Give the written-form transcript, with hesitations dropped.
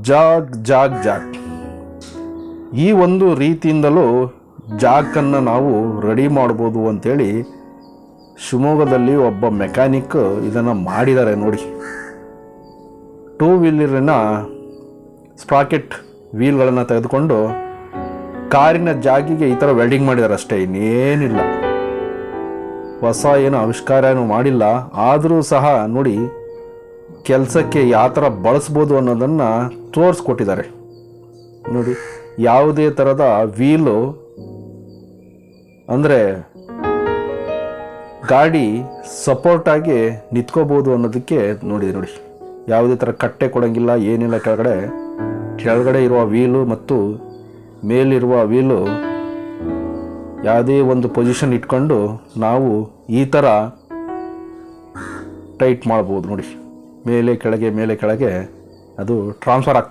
ಜಾಗ್ ಜಾಗ್ ಜಾಗ್ ಈ ಒಂದು ರೀತಿಯಿಂದಲೂ ಜಾಕನ್ನು ನಾವು ರೆಡಿ ಮಾಡ್ಬೋದು ಅಂಥೇಳಿ ಶಿವಮೊಗ್ಗದಲ್ಲಿ ಒಬ್ಬ ಮೆಕ್ಯಾನಿಕ್ ಇದನ್ನು ಮಾಡಿದ್ದಾರೆ ನೋಡಿ. 2 ವೀಲರಿನ ಸ್ಪ್ರಾಕೆಟ್ ವೀಲ್ಗಳನ್ನು ತೆಗೆದುಕೊಂಡು ಕಾರಿನ ಜಾಗಿಗೆ ಈ ಥರ ವೆಲ್ಡಿಂಗ್ ಮಾಡಿದ್ದಾರೆ ಅಷ್ಟೇ, ಇನ್ನೇನಿಲ್ಲ. ಹೊಸ ಏನು ಆವಿಷ್ಕಾರ ಏನು ಮಾಡಿಲ್ಲ. ಆದರೂ ಸಹ ನೋಡಿ ಕೆಲಸಕ್ಕೆ ಯಾವ ಥರ ಬಳಸ್ಬೋದು ಅನ್ನೋದನ್ನು ತೋರಿಸ್ಕೊಟ್ಟಿದ್ದಾರೆ ನೋಡಿ. ಯಾವುದೇ ಥರದ ವೀಲು ಅಂದರೆ ಗಾಡಿ ಸಪೋರ್ಟಾಗಿ ನಿಂತ್ಕೋಬೋದು ಅನ್ನೋದಕ್ಕೆ ನೋಡಿ. ಯಾವುದೇ ಥರ ಕಟ್ಟೆ ಕೊಡೋಂಗಿಲ್ಲ, ಏನಿಲ್ಲ. ಕೆಳಗಡೆ ಇರುವ ವೀಲು ಮತ್ತು ಮೇಲಿರುವ ವೀಲು ಯಾವುದೇ ಒಂದು ಪೊಸಿಷನ್ ಇಟ್ಕೊಂಡು ನಾವು ಈ ಥರ ಟೈಟ್ ಮಾಡ್ಬೋದು ನೋಡಿ. ಮೇಲೆ ಕೆಳಗೆ ಅದು ಟ್ರಾನ್ಸ್ಫರ್ ಆಗ್ತದೆ.